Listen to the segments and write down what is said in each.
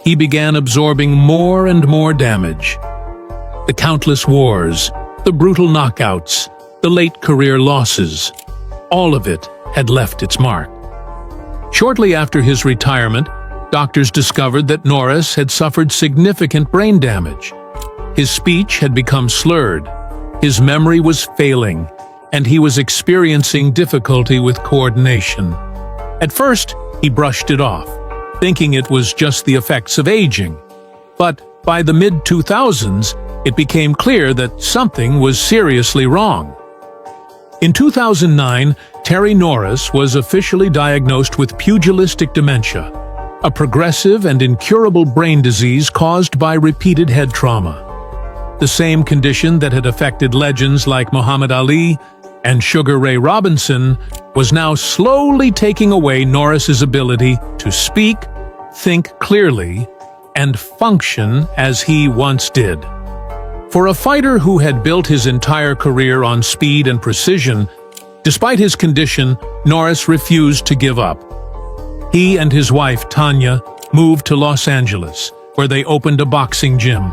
he began absorbing more and more damage. The countless wars, the brutal knockouts, the late career losses, all of it had left its mark. Shortly after his retirement, doctors discovered that Norris had suffered significant brain damage. His speech had become slurred, his memory was failing, and he was experiencing difficulty with coordination. At first, he brushed it off, thinking it was just the effects of aging. But by the mid-2000s, it became clear that something was seriously wrong. In 2009, Terry Norris was officially diagnosed with pugilistic dementia, a progressive and incurable brain disease caused by repeated head trauma. The same condition that had affected legends like Muhammad Ali and Sugar Ray Robinson was now slowly taking away Norris's ability to speak, think clearly, and function as he once did. For a fighter who had built his entire career on speed and precision, despite his condition, Norris refused to give up. He and his wife, Tanya, moved to Los Angeles, where they opened a boxing gym.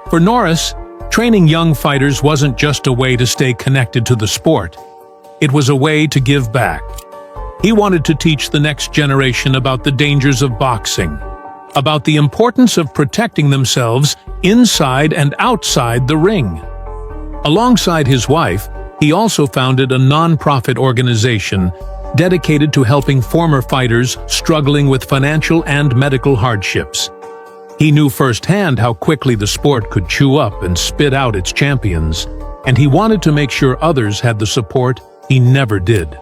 For Norris, training young fighters wasn't just a way to stay connected to the sport. It was a way to give back. He wanted to teach the next generation about the dangers of boxing, about the importance of protecting themselves inside and outside the ring. Alongside his wife, he also founded a non-profit organization dedicated to helping former fighters struggling with financial and medical hardships. He knew firsthand how quickly the sport could chew up and spit out its champions, and he wanted to make sure others had the support he never did.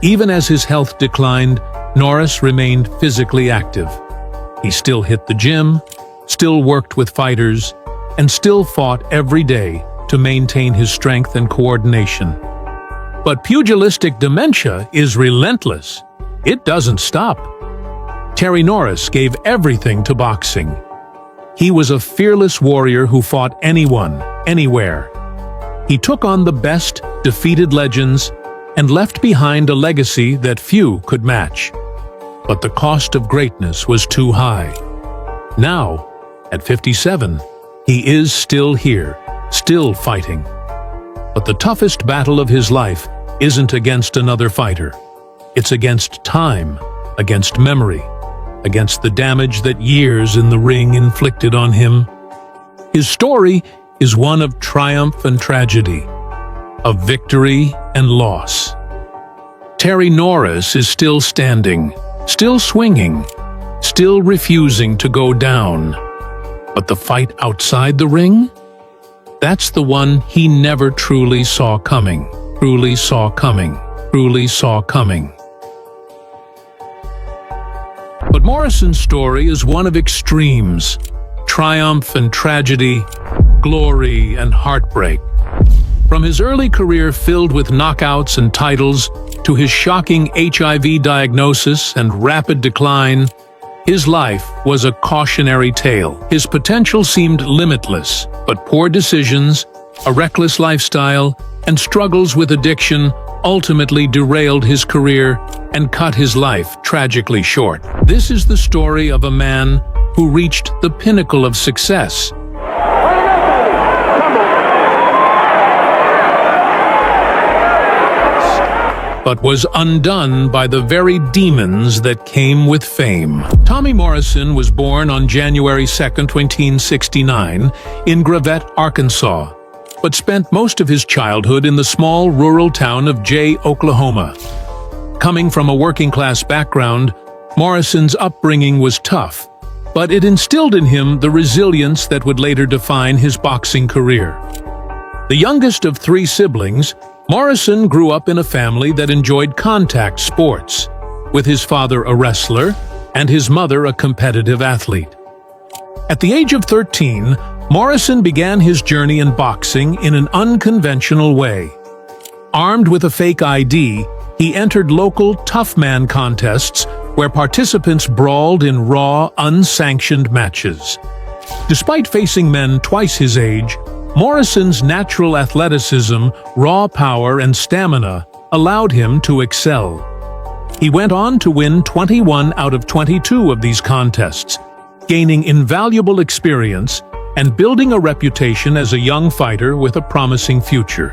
Even as his health declined, Norris remained physically active. He still hit the gym, still worked with fighters, and still fought every day to maintain his strength and coordination. But pugilistic dementia is relentless. It doesn't stop. Terry Norris gave everything to boxing. He was a fearless warrior who fought anyone, anywhere. He took on the best, defeated legends, and left behind a legacy that few could match. But the cost of greatness was too high. Now, at 57, he is still here, still fighting. But the toughest battle of his life isn't against another fighter. It's against time, against memory, against the damage that years in the ring inflicted on him. His story is one of triumph and tragedy, of victory and loss. Terry Norris is still standing, still swinging, still refusing to go down. But the fight outside the ring? That's the one he never truly saw coming, truly saw coming, truly saw coming. But Morrison's story is one of extremes, triumph and tragedy, glory and heartbreak. From his early career filled with knockouts and titles to his shocking HIV diagnosis and rapid decline, his life was a cautionary tale. His potential seemed limitless, but poor decisions, a reckless lifestyle, and struggles with addiction ultimately derailed his career and cut his life tragically short. This is the story of a man who reached the pinnacle of success, but was undone by the very demons that came with fame. Tommy Morrison was born on January 2, 1969, in Gravette, Arkansas, but spent most of his childhood in the small rural town of Jay, Oklahoma. Coming from a working-class background, Morrison's upbringing was tough, but it instilled in him the resilience that would later define his boxing career. The youngest of 3 siblings, Morrison grew up in a family that enjoyed contact sports, with his father a wrestler and his mother a competitive athlete. At the age of 13, Morrison began his journey in boxing in an unconventional way. Armed with a fake ID, he entered local tough man contests where participants brawled in raw, unsanctioned matches. Despite facing men twice his age, Morrison's natural athleticism, raw power, and stamina allowed him to excel. He went on to win 21 out of 22 of these contests, gaining invaluable experience and building a reputation as a young fighter with a promising future.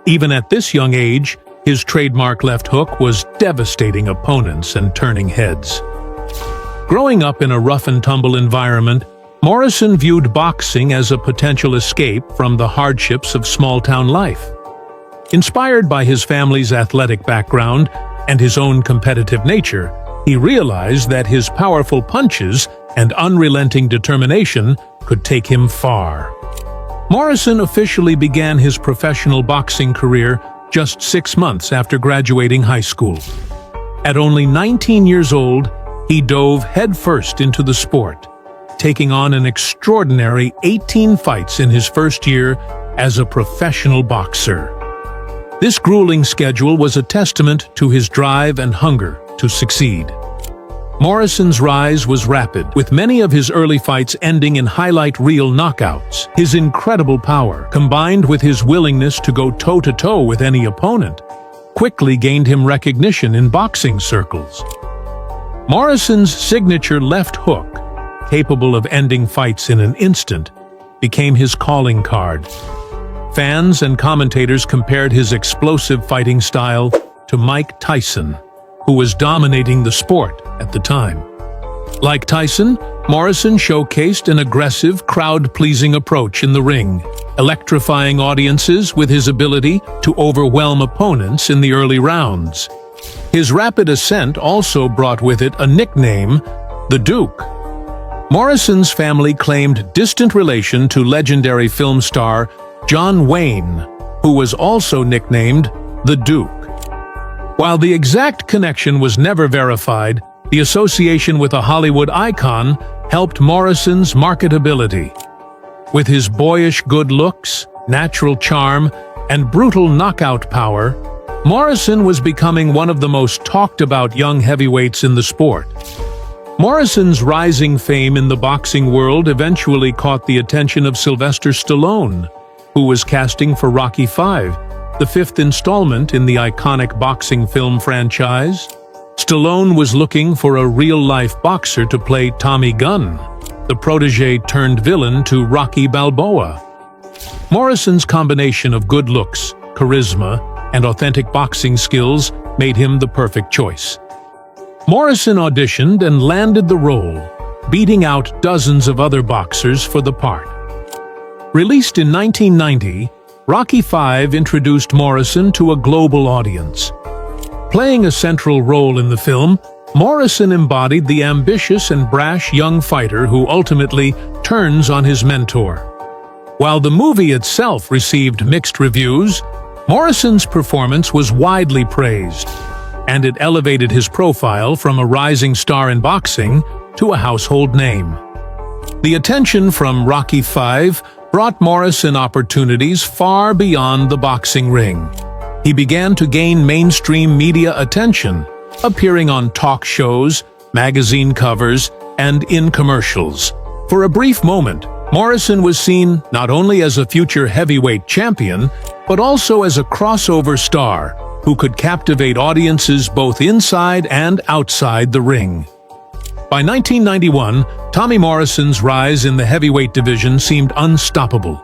Even at this young age, his trademark left hook was devastating opponents and turning heads. Growing up in a rough-and-tumble environment, Morrison viewed boxing as a potential escape from the hardships of small-town life. Inspired by his family's athletic background and his own competitive nature, he realized that his powerful punches and unrelenting determination could take him far. Morrison officially began his professional boxing career just 6 months after graduating high school. At only 19 years old, he dove headfirst into the sport, taking on an extraordinary 18 fights in his first year as a professional boxer. This grueling schedule was a testament to his drive and hunger to succeed. Morrison's rise was rapid, with many of his early fights ending in highlight reel knockouts. His incredible power, combined with his willingness to go toe-to-toe with any opponent, quickly gained him recognition in boxing circles. Morrison's signature left hook, capable of ending fights in an instant, became his calling card. Fans and commentators compared his explosive fighting style to Mike Tyson, who was dominating the sport at the time. Like Tyson, Morrison showcased an aggressive, crowd-pleasing approach in the ring, electrifying audiences with his ability to overwhelm opponents in the early rounds. His rapid ascent also brought with it a nickname, the Duke. Morrison's family claimed distant relation to legendary film star John Wayne, who was also nicknamed the Duke. While the exact connection was never verified, the association with a Hollywood icon helped Morrison's marketability. With his boyish good looks, natural charm, and brutal knockout power, Morrison was becoming one of the most talked-about young heavyweights in the sport. Morrison's rising fame in the boxing world eventually caught the attention of Sylvester Stallone, who was casting for Rocky V, the 5th installment in the iconic boxing film franchise. Stallone was looking for a real-life boxer to play Tommy Gunn, the protege-turned-villain to Rocky Balboa. Morrison's combination of good looks, charisma, and authentic boxing skills made him the perfect choice. Morrison auditioned and landed the role, beating out dozens of other boxers for the part. Released in 1990, Rocky V introduced Morrison to a global audience. Playing a central role in the film, Morrison embodied the ambitious and brash young fighter who ultimately turns on his mentor. While the movie itself received mixed reviews, Morrison's performance was widely praised, and it elevated his profile from a rising star in boxing to a household name. The attention from Rocky V brought Morrison opportunities far beyond the boxing ring. He began to gain mainstream media attention, appearing on talk shows, magazine covers, and in commercials. For a brief moment, Morrison was seen not only as a future heavyweight champion, but also as a crossover star who could captivate audiences both inside and outside the ring. By 1991, Tommy Morrison's rise in the heavyweight division seemed unstoppable.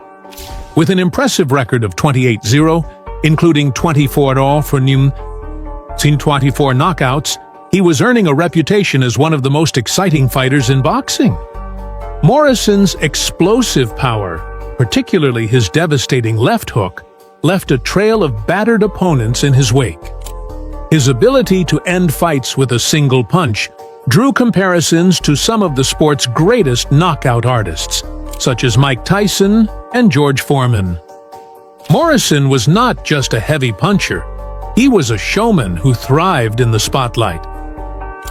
With an impressive record of 28-0, including 24 for 24 knockouts, he was earning a reputation as one of the most exciting fighters in boxing. Morrison's explosive power, particularly his devastating left hook, left a trail of battered opponents in his wake. His ability to end fights with a single punch drew comparisons to some of the sport's greatest knockout artists, such as Mike Tyson and George Foreman. Morrison was not just a heavy puncher, he was a showman who thrived in the spotlight.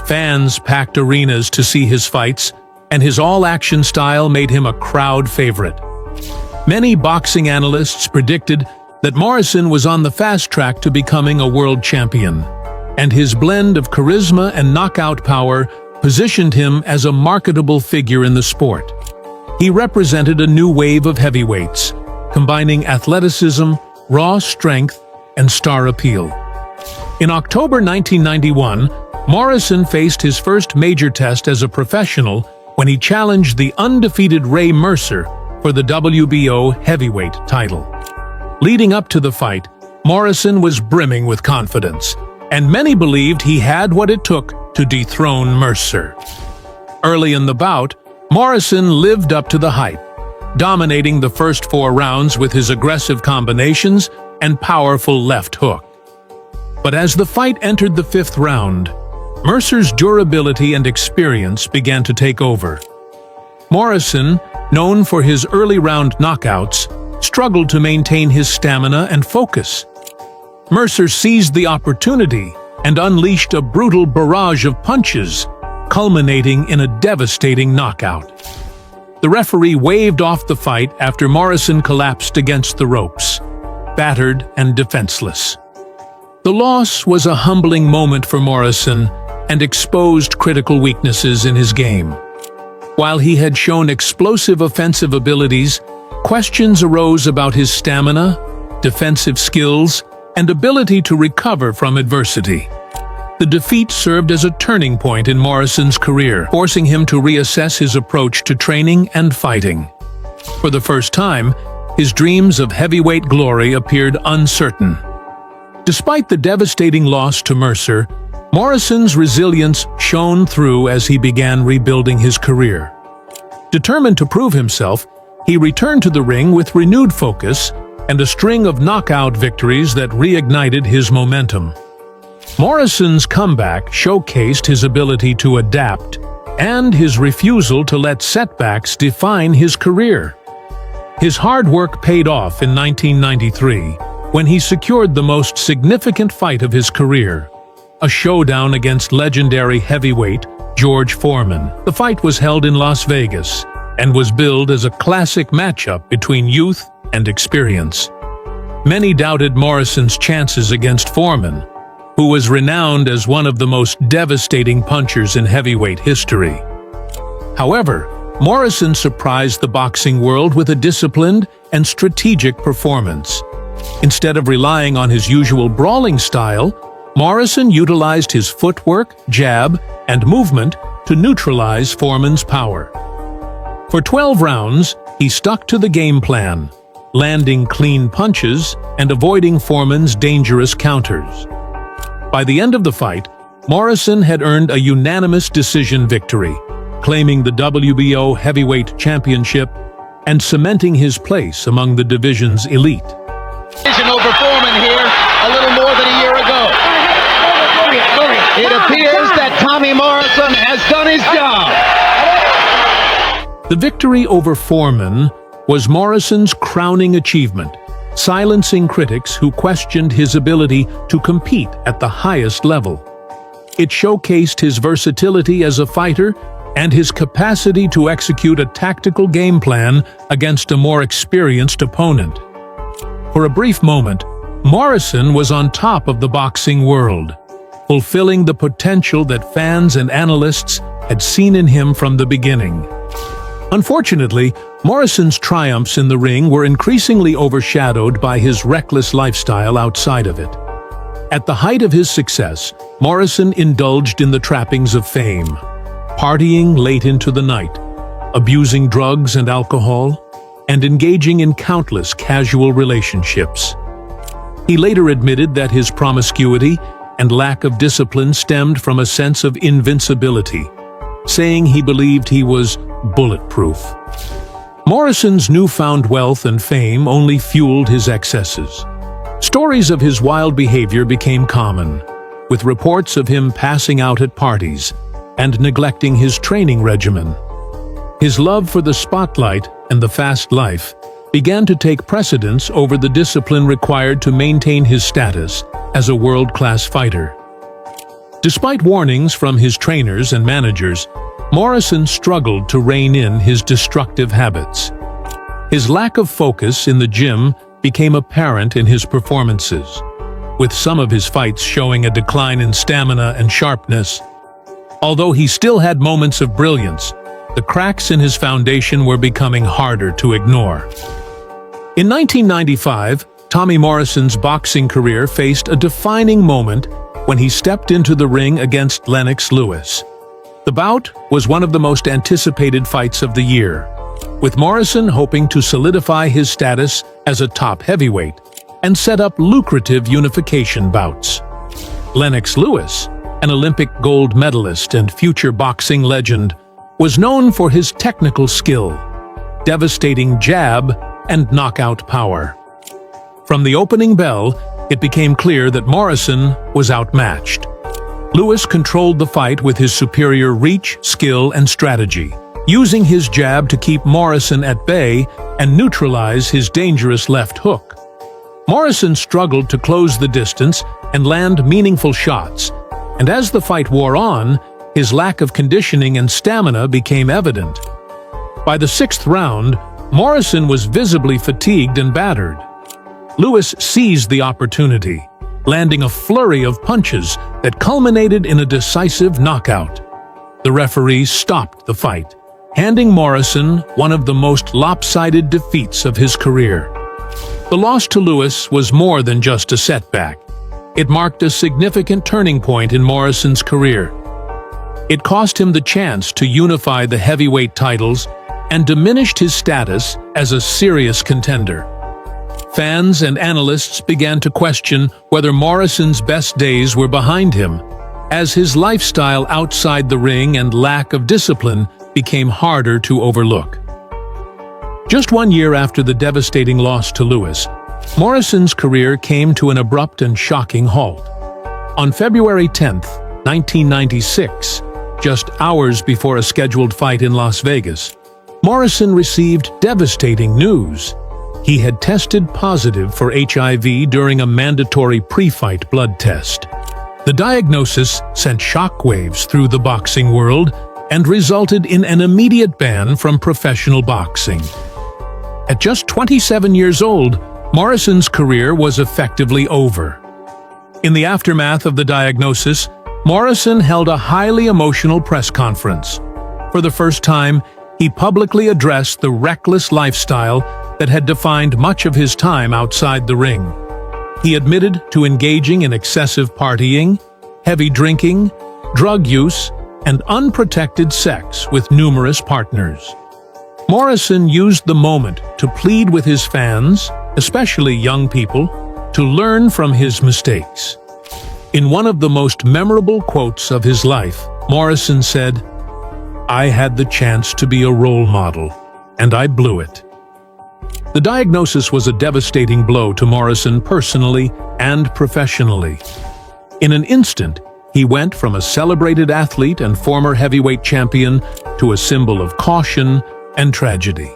Fans packed arenas to see his fights, and his all-action style made him a crowd favorite. Many boxing analysts predicted that Morrison was on the fast track to becoming a world champion, and his blend of charisma and knockout power positioned him as a marketable figure in the sport. He represented a new wave of heavyweights, combining athleticism, raw strength, and star appeal. In October 1991, Morrison faced his first major test as a professional when he challenged the undefeated Ray Mercer for the WBO heavyweight title. Leading up to the fight, Morrison was brimming with confidence, and many believed he had what it took to dethrone Mercer. Early in the bout, Morrison lived up to the hype, dominating the first 4 rounds with his aggressive combinations and powerful left hook. But as the fight entered the 5th round, Mercer's durability and experience began to take over. Morrison, known for his early round knockouts, struggled to maintain his stamina and focus. Mercer seized the opportunity and unleashed a brutal barrage of punches, culminating in a devastating knockout. The referee waved off the fight after Morrison collapsed against the ropes, battered and defenseless. The loss was a humbling moment for Morrison and exposed critical weaknesses in his game. While he had shown explosive offensive abilities, questions arose about his stamina, defensive skills, and ability to recover from adversity. The defeat served as a turning point in Morrison's career, forcing him to reassess his approach to training and fighting. For the first time, his dreams of heavyweight glory appeared uncertain. Despite the devastating loss to Mercer, Morrison's resilience shone through as he began rebuilding his career. Determined to prove himself, he returned to the ring with renewed focus and a string of knockout victories that reignited his momentum. Morrison's comeback showcased his ability to adapt and his refusal to let setbacks define his career. His hard work paid off in 1993 when he secured the most significant fight of his career, a showdown against legendary heavyweight George Foreman. The fight was held in Las Vegas and was billed as a classic matchup between youth and experience. Many doubted Morrison's chances against Foreman, who was renowned as one of the most devastating punchers in heavyweight history. However, Morrison surprised the boxing world with a disciplined and strategic performance. Instead of relying on his usual brawling style, Morrison utilized his footwork, jab, and movement to neutralize Foreman's power. For 12 rounds, he stuck to the game plan, landing clean punches and avoiding Foreman's dangerous counters. By the end of the fight, Morrison had earned a unanimous decision victory, claiming the WBO heavyweight championship and cementing his place among the division's elite. Decision over Foreman here a little more than a year ago. It appears that Tommy Morrison has done his job. The victory over Foreman was Morrison's crowning achievement, silencing critics who questioned his ability to compete at the highest level. It showcased his versatility as a fighter and his capacity to execute a tactical game plan against a more experienced opponent. For a brief moment, Morrison was on top of the boxing world, fulfilling the potential that fans and analysts had seen in him from the beginning. Unfortunately, Morrison's triumphs in the ring were increasingly overshadowed by his reckless lifestyle outside of it. At the height of his success, Morrison indulged in the trappings of fame, partying late into the night, abusing drugs and alcohol, and engaging in countless casual relationships. He later admitted that his promiscuity and lack of discipline stemmed from a sense of invincibility, saying he believed he was bulletproof. Morrison's newfound wealth and fame only fueled his excesses. Stories of his wild behavior became common, with reports of him passing out at parties and neglecting his training regimen. His love for the spotlight and the fast life began to take precedence over the discipline required to maintain his status as a world-class fighter. Despite warnings from his trainers and managers, Morrison struggled to rein in his destructive habits. His lack of focus in the gym became apparent in his performances, with some of his fights showing a decline in stamina and sharpness. Although he still had moments of brilliance, the cracks in his foundation were becoming harder to ignore. In 1995, Tommy Morrison's boxing career faced a defining moment when he stepped into the ring against Lennox Lewis. The bout was one of the most anticipated fights of the year, with Morrison hoping to solidify his status as a top heavyweight and set up lucrative unification bouts. Lennox Lewis, an Olympic gold medalist and future boxing legend, was known for his technical skill, devastating jab, and knockout power. From the opening bell, it became clear that Morrison was outmatched. Lewis controlled the fight with his superior reach, skill, and strategy, using his jab to keep Morrison at bay and neutralize his dangerous left hook. Morrison struggled to close the distance and land meaningful shots, and as the fight wore on, his lack of conditioning and stamina became evident. By the sixth round, Morrison was visibly fatigued and battered. Lewis seized the opportunity, landing a flurry of punches that culminated in a decisive knockout. The referee stopped the fight, handing Morrison one of the most lopsided defeats of his career. The loss to Lewis was more than just a setback. It marked a significant turning point in Morrison's career. It cost him the chance to unify the heavyweight titles and diminished his status as a serious contender. Fans and analysts began to question whether Morrison's best days were behind him, as his lifestyle outside the ring and lack of discipline became harder to overlook. Just 1 year after the devastating loss to Lewis, Morrison's career came to an abrupt and shocking halt. On February 10, 1996, just hours before a scheduled fight in Las Vegas, Morrison received devastating news. He had tested positive for HIV during a mandatory pre-fight blood test. The diagnosis sent shockwaves through the boxing world and resulted in an immediate ban from professional boxing. At just 27 years old, Morrison's career was effectively over. In the aftermath of the diagnosis, Morrison held a highly emotional press conference. For the first time, he publicly addressed the reckless lifestyle that had defined much of his time outside the ring. He admitted to engaging in excessive partying, heavy drinking, drug use, and unprotected sex with numerous partners. Morrison used the moment to plead with his fans, especially young people, to learn from his mistakes. In one of the most memorable quotes of his life, Morrison said, "I had the chance to be a role model, and I blew it." The diagnosis was a devastating blow to Morrison personally and professionally. In an instant, he went from a celebrated athlete and former heavyweight champion to a symbol of caution and tragedy.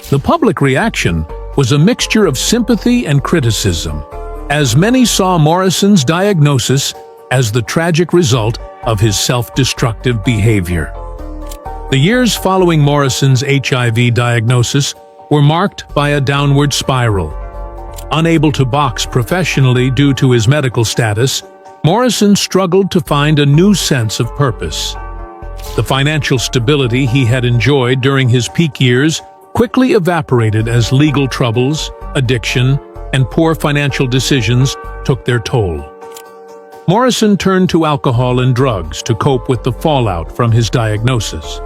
The public reaction was a mixture of sympathy and criticism, as many saw Morrison's diagnosis as the tragic result of his self-destructive behavior. The years following Morrison's HIV diagnosis were marked by a downward spiral. Unable to box professionally due to his medical status, Morrison struggled to find a new sense of purpose. The financial stability he had enjoyed during his peak years quickly evaporated as legal troubles, addiction, and poor financial decisions took their toll. Morrison turned to alcohol and drugs to cope with the fallout from his diagnosis.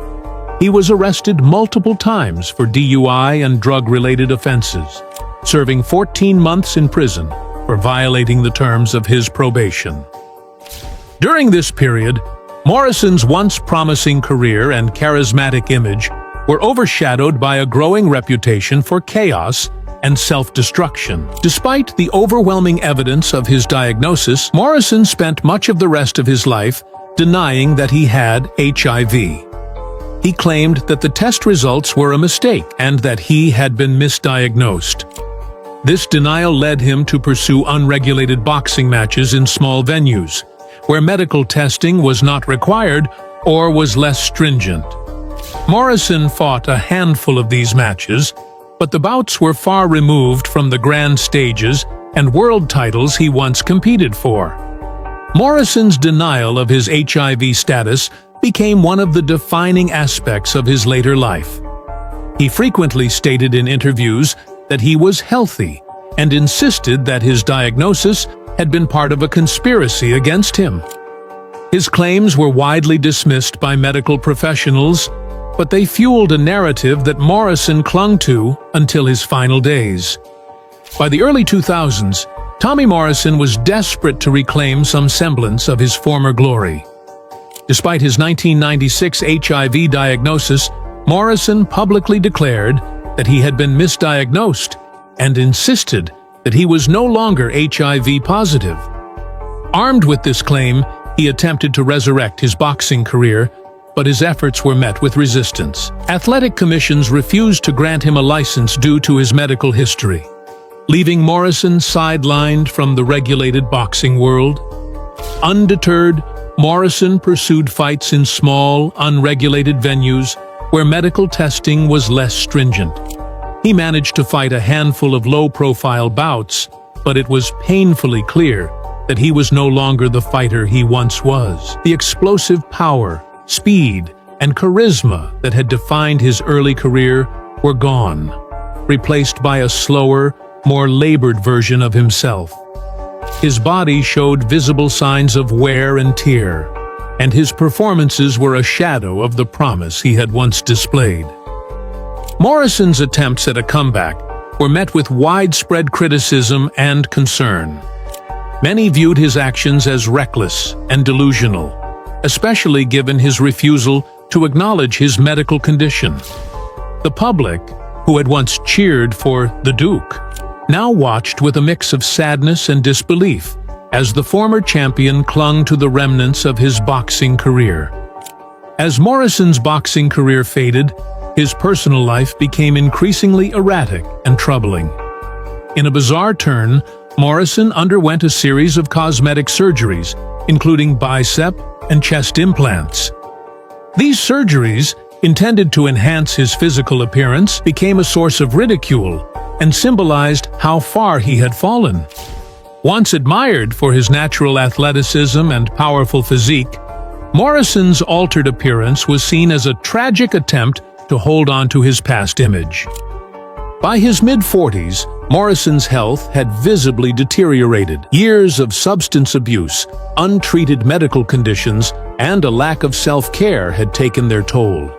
He was arrested multiple times for DUI and drug-related offenses, serving 14 months in prison for violating the terms of his probation. During this period, Morrison's once promising career and charismatic image were overshadowed by a growing reputation for chaos and self-destruction. Despite the overwhelming evidence of his diagnosis, Morrison spent much of the rest of his life denying that he had HIV. He claimed that the test results were a mistake and that he had been misdiagnosed. This denial led him to pursue unregulated boxing matches in small venues, where medical testing was not required or was less stringent. Morrison fought a handful of these matches, but the bouts were far removed from the grand stages and world titles he once competed for. Morrison's denial of his HIV status became one of the defining aspects of his later life. He frequently stated in interviews that he was healthy and insisted that his diagnosis had been part of a conspiracy against him. His claims were widely dismissed by medical professionals, but they fueled a narrative that Morrison clung to until his final days. By the early 2000s, Tommy Morrison was desperate to reclaim some semblance of his former glory. Despite his 1996 HIV diagnosis, Morrison publicly declared that he had been misdiagnosed and insisted that he was no longer HIV positive. Armed with this claim, he attempted to resurrect his boxing career, but his efforts were met with resistance. Athletic commissions refused to grant him a license due to his medical history, leaving Morrison sidelined from the regulated boxing world. Undeterred, Morrison pursued fights in small, unregulated venues where medical testing was less stringent. He managed to fight a handful of low-profile bouts, but it was painfully clear that he was no longer the fighter he once was. The explosive power, speed, and charisma that had defined his early career were gone, replaced by a slower, more labored version of himself. His body showed visible signs of wear and tear, and his performances were a shadow of the promise he had once displayed. Morrison's attempts at a comeback were met with widespread criticism and concern. Many viewed his actions as reckless and delusional, especially given his refusal to acknowledge his medical condition. The public, who had once cheered for the Duke, now watched with a mix of sadness and disbelief as the former champion clung to the remnants of his boxing career. As Morrison's boxing career faded, his personal life became increasingly erratic and troubling. In a bizarre turn, Morrison underwent a series of cosmetic surgeries, including bicep and chest implants. These surgeries, intended to enhance his physical appearance, became a source of ridicule and symbolized how far he had fallen. Once admired for his natural athleticism and powerful physique, Morrison's altered appearance was seen as a tragic attempt to hold on to his past image. By his mid-40s, Morrison's health had visibly deteriorated. Years of substance abuse, untreated medical conditions, and a lack of self-care had taken their toll.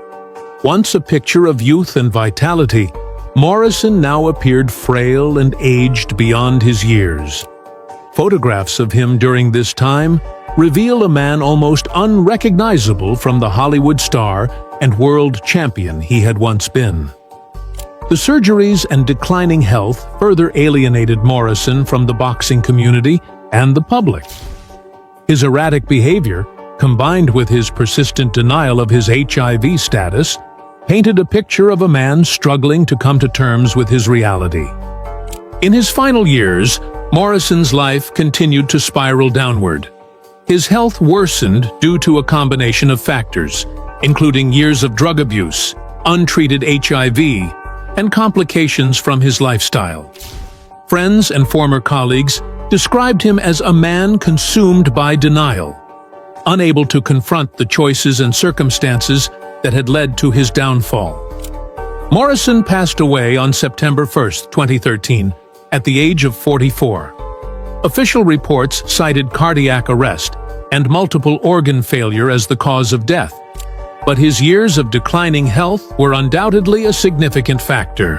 Once a picture of youth and vitality, Morrison now appeared frail and aged beyond his years. Photographs of him during this time reveal a man almost unrecognizable from the Hollywood star and world champion he had once been. The surgeries and declining health further alienated Morrison from the boxing community and the public. His erratic behavior, combined with his persistent denial of his HIV status, painted a picture of a man struggling to come to terms with his reality. In his final years, Morrison's life continued to spiral downward. His health worsened due to a combination of factors, including years of drug abuse, untreated HIV, and complications from his lifestyle. Friends and former colleagues described him as a man consumed by denial, unable to confront the choices and circumstances that had led to his downfall. Morrison passed away on September 1, 2013, at the age of 44. Official reports cited cardiac arrest and multiple organ failure as the cause of death, but his years of declining health were undoubtedly a significant factor.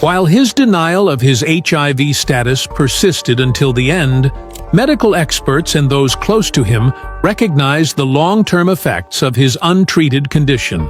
While his denial of his HIV status persisted until the end, medical experts and those close to him recognized the long-term effects of his untreated condition.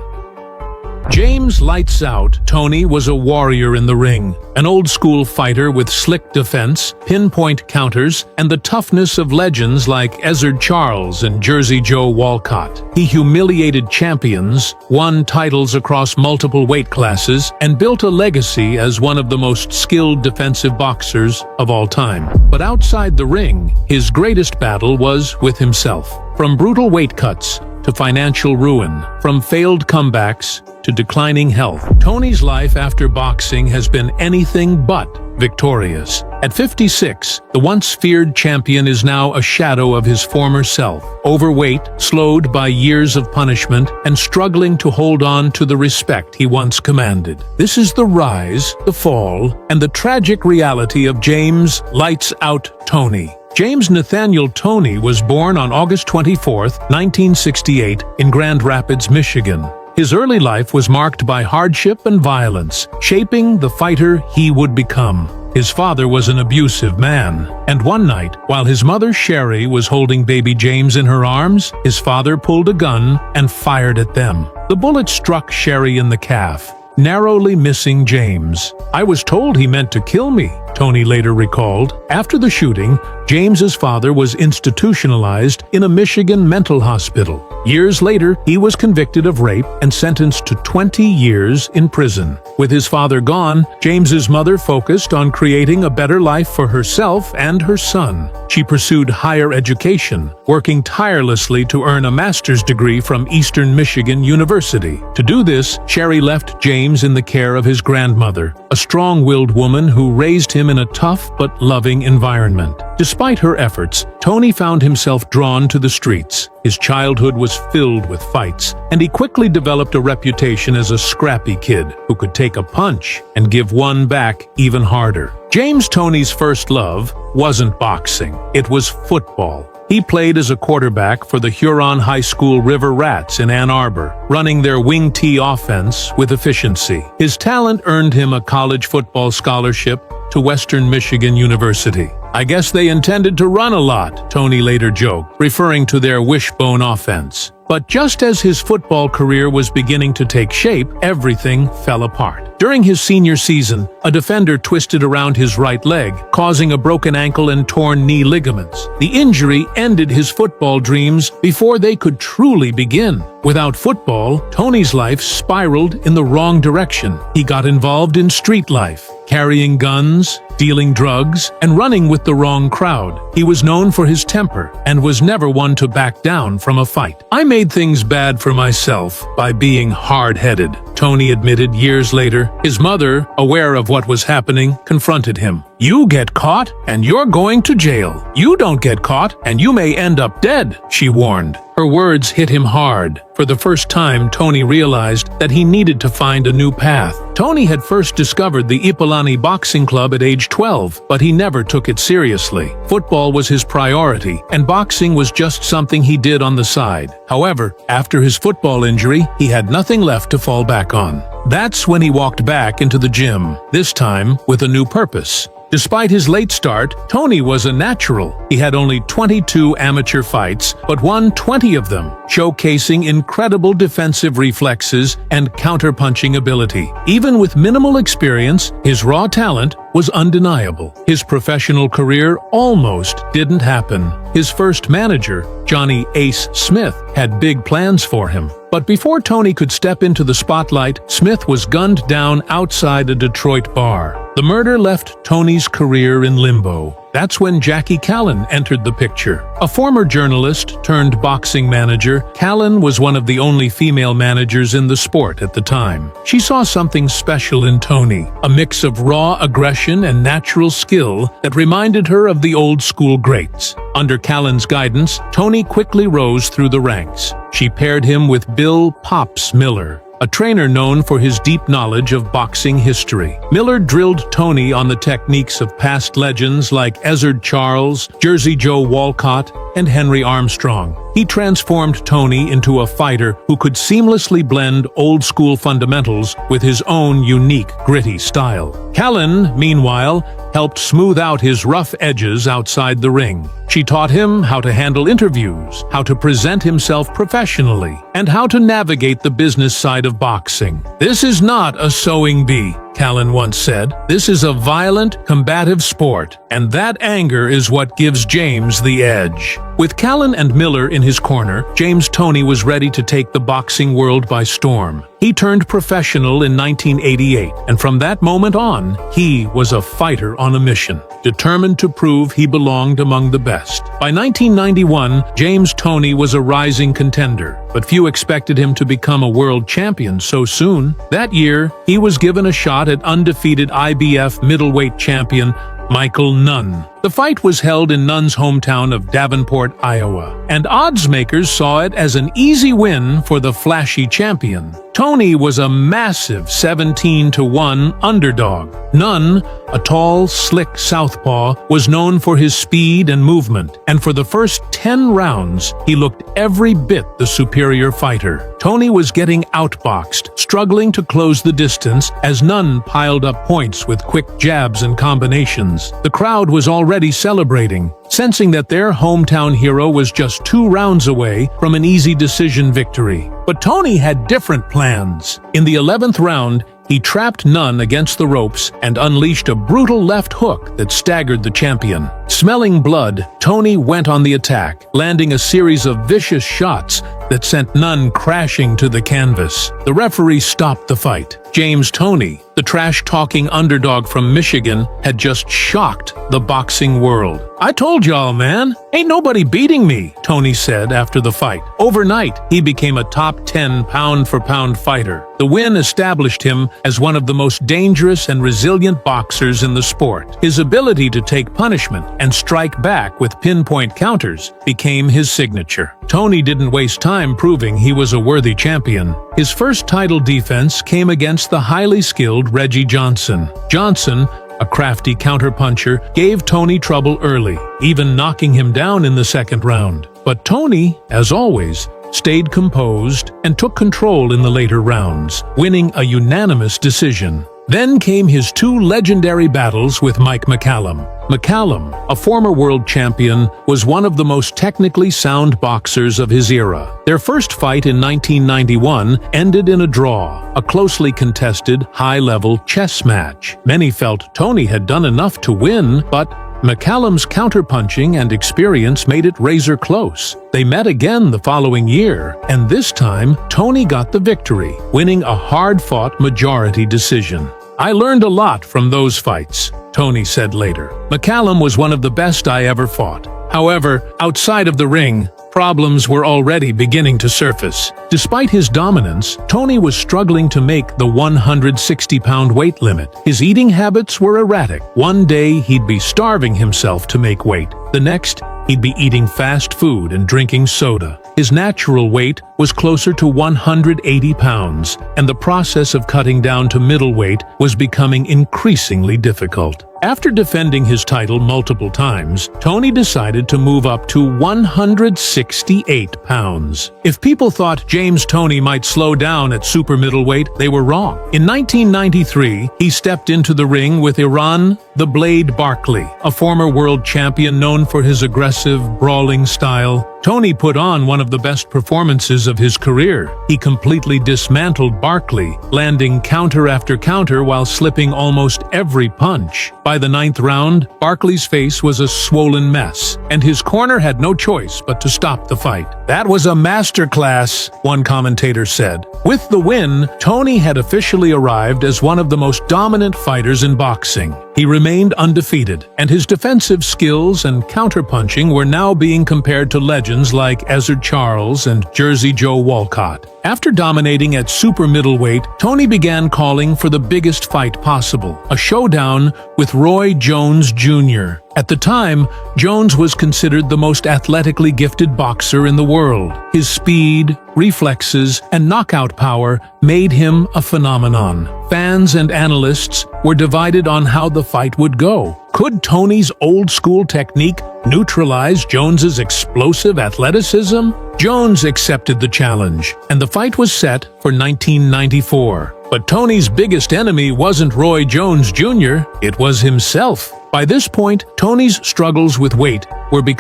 James "Lights Out" Toney was a warrior in the ring, an old-school fighter with slick defense, pinpoint counters, and the toughness of legends like Ezzard Charles and Jersey Joe Walcott. He humiliated champions, won titles across multiple weight classes, and built a legacy as one of the most skilled defensive boxers of all time. But outside the ring, his greatest battle was with himself. From brutal weight cuts to financial ruin, from failed comebacks to declining health, Toney's life after boxing has been anything but victorious. At 56, the once feared champion is now a shadow of his former self, overweight, slowed by years of punishment, and struggling to hold on to the respect he once commanded. This is the rise, the fall, and the tragic reality of James "Lights Out" Toney. James Nathaniel Toney was born on August 24, 1968, in Grand Rapids, Michigan. His early life was marked by hardship and violence, shaping the fighter he would become. His father was an abusive man, and one night, while his mother Sherry was holding baby James in her arms, his father pulled a gun and fired at them. The bullet struck Sherry in the calf, narrowly missing James. "I was told he meant to kill me," Toney later recalled. After the shooting, James's father was institutionalized in a Michigan mental hospital. Years later, he was convicted of rape and sentenced to 20 years in prison. With his father gone, James's mother focused on creating a better life for herself and her son. She pursued higher education, working tirelessly to earn a master's degree from Eastern Michigan University. To do this, Sherry left James in the care of his grandmother, a strong-willed woman who raised him in a tough but loving environment. Despite her efforts, Toney found himself drawn to the streets. His childhood was filled with fights, and he quickly developed a reputation as a scrappy kid who could take a punch and give one back even harder. James Toney's first love wasn't boxing, it was football. He played as a quarterback for the Huron High School River Rats in Ann Arbor, running their wing T offense with efficiency. His talent earned him a college football scholarship to Western Michigan University. "I guess they intended to run a lot," Toney later joked, referring to their wishbone offense. But just as his football career was beginning to take shape, everything fell apart. During his senior season, a defender twisted around his right leg, causing a broken ankle and torn knee ligaments. The injury ended his football dreams before they could truly begin. Without football, Toney's life spiraled in the wrong direction. He got involved in street life, carrying guns, dealing drugs, and running with the wrong crowd. He was known for his temper and was never one to back down from a fight. "I made things bad for myself by being hard-headed," Toney admitted years later. His mother, aware of what was happening, confronted him. "You get caught, and you're going to jail. You don't get caught, and you may end up dead," she warned. Her words hit him hard. For the first time, Toney realized that he needed to find a new path. Toney had first discovered the Ipolani Boxing Club at age 12, but he never took it seriously. Football was his priority, and boxing was just something he did on the side. However, after his football injury, he had nothing left to fall back on. That's when he walked back into the gym, this time with a new purpose. Despite his late start, Toney was a natural. He had only 22 amateur fights, but won 20 of them, showcasing incredible defensive reflexes and counterpunching ability. Even with minimal experience, his raw talent was undeniable. His professional career almost didn't happen. His first manager, Johnny Ace Smith, had big plans for him. But before Toney could step into the spotlight, Smith was gunned down outside a Detroit bar. The murder left Toney's career in limbo. That's when Jackie Callan entered the picture. A former journalist turned boxing manager, Callan was one of the only female managers in the sport at the time. She saw something special in Toney, a mix of raw aggression and natural skill that reminded her of the old-school greats. Under Callan's guidance, Toney quickly rose through the ranks. She paired him with Bill "Pops" Miller, a trainer known for his deep knowledge of boxing history. Miller drilled Toney on the techniques of past legends like Ezzard Charles, Jersey Joe Walcott, and Henry Armstrong. He transformed Toney into a fighter who could seamlessly blend old-school fundamentals with his own unique, gritty style. Callan, meanwhile, helped smooth out his rough edges outside the ring. She taught him how to handle interviews, how to present himself professionally, and how to navigate the business side of boxing. "This is not a sewing bee," Callan once said. "This is a violent, combative sport, and that anger is what gives James the edge." With Callan and Miller in his corner, James Toney was ready to take the boxing world by storm. He turned professional in 1988, and from that moment on, he was a fighter on a mission, determined to prove he belonged among the best. By 1991, James Toney was a rising contender, but few expected him to become a world champion so soon. That year, he was given a shot at undefeated IBF middleweight champion Michael Nunn. The fight was held in Nunn's hometown of Davenport, Iowa, and odds makers saw it as an easy win for the flashy champion. Toney was a massive 17-1 underdog. Nunn, a tall, slick southpaw, was known for his speed and movement, and for the first 10 rounds, he looked every bit the superior fighter. Toney was getting outboxed, struggling to close the distance as Nunn piled up points with quick jabs and combinations. The crowd was already celebrating, sensing that their hometown hero was just 2 rounds away from an easy decision victory. But Toney had different plans. In the 11th round, he trapped Nunn against the ropes and unleashed a brutal left hook that staggered the champion. Smelling blood, Toney went on the attack, landing a series of vicious shots that sent Nunn crashing to the canvas. The referee stopped the fight. James Toney, the trash-talking underdog from Michigan, had just shocked the boxing world. "I told y'all, man, ain't nobody beating me," Toney said after the fight. Overnight, he became a top 10 pound-for-pound fighter. The win established him as one of the most dangerous and resilient boxers in the sport. His ability to take punishment and strike back with pinpoint counters became his signature. Toney didn't waste time proving he was a worthy champion. His first title defense came against the highly skilled Reggie Johnson. Johnson, a crafty counterpuncher, gave Toney trouble early, even knocking him down in the second round. But Toney, as always, stayed composed and took control in the later rounds, winning a unanimous decision. Then came his 2 legendary battles with Mike McCallum. McCallum, a former world champion, was one of the most technically sound boxers of his era. Their first fight in 1991 ended in a draw, a closely contested, high-level chess match. Many felt Toney had done enough to win, but McCallum's counterpunching and experience made it razor close. They met again the following year, and this time, Toney got the victory, winning a hard-fought majority decision. "I learned a lot from those fights," Toney said later. "McCallum was one of the best I ever fought. However, outside of the ring, problems were already beginning to surface. Despite his dominance, Toney was struggling to make the 160-pound weight limit. His eating habits were erratic. One day, he'd be starving himself to make weight. The next, he'd be eating fast food and drinking soda. His natural weight was closer to 180 pounds, and the process of cutting down to middleweight was becoming increasingly difficult. After defending his title multiple times, Toney decided to move up to 168 pounds. If people thought James Toney might slow down at super middleweight, they were wrong. In 1993, he stepped into the ring with Iran "The Blade" Barkley, a former world champion known for his aggressive, brawling style. Toney put on one of the best performances of his career. He completely dismantled Barkley, landing counter after counter while slipping almost every punch. By the 9th round, Barkley's face was a swollen mess, and his corner had no choice but to stop the fight. "That was a masterclass," one commentator said. With the win, Toney had officially arrived as one of the most dominant fighters in boxing. He remained undefeated, and his defensive skills and counterpunching were now being compared to legends like Ezzard Charles and Jersey Joe Walcott. After dominating at super middleweight, Toney began calling for the biggest fight possible, a showdown with Roy Jones Jr. At the time, Jones was considered the most athletically gifted boxer in the world. His speed, reflexes, and knockout power made him a phenomenon. Fans and analysts were divided on how the fight would go. Could Toney's old-school technique neutralize Jones's explosive athleticism? Jones accepted the challenge, and the fight was set for 1994. But Toney's biggest enemy wasn't Roy Jones Jr., it was himself. By this point, Toney's struggles with weight were becoming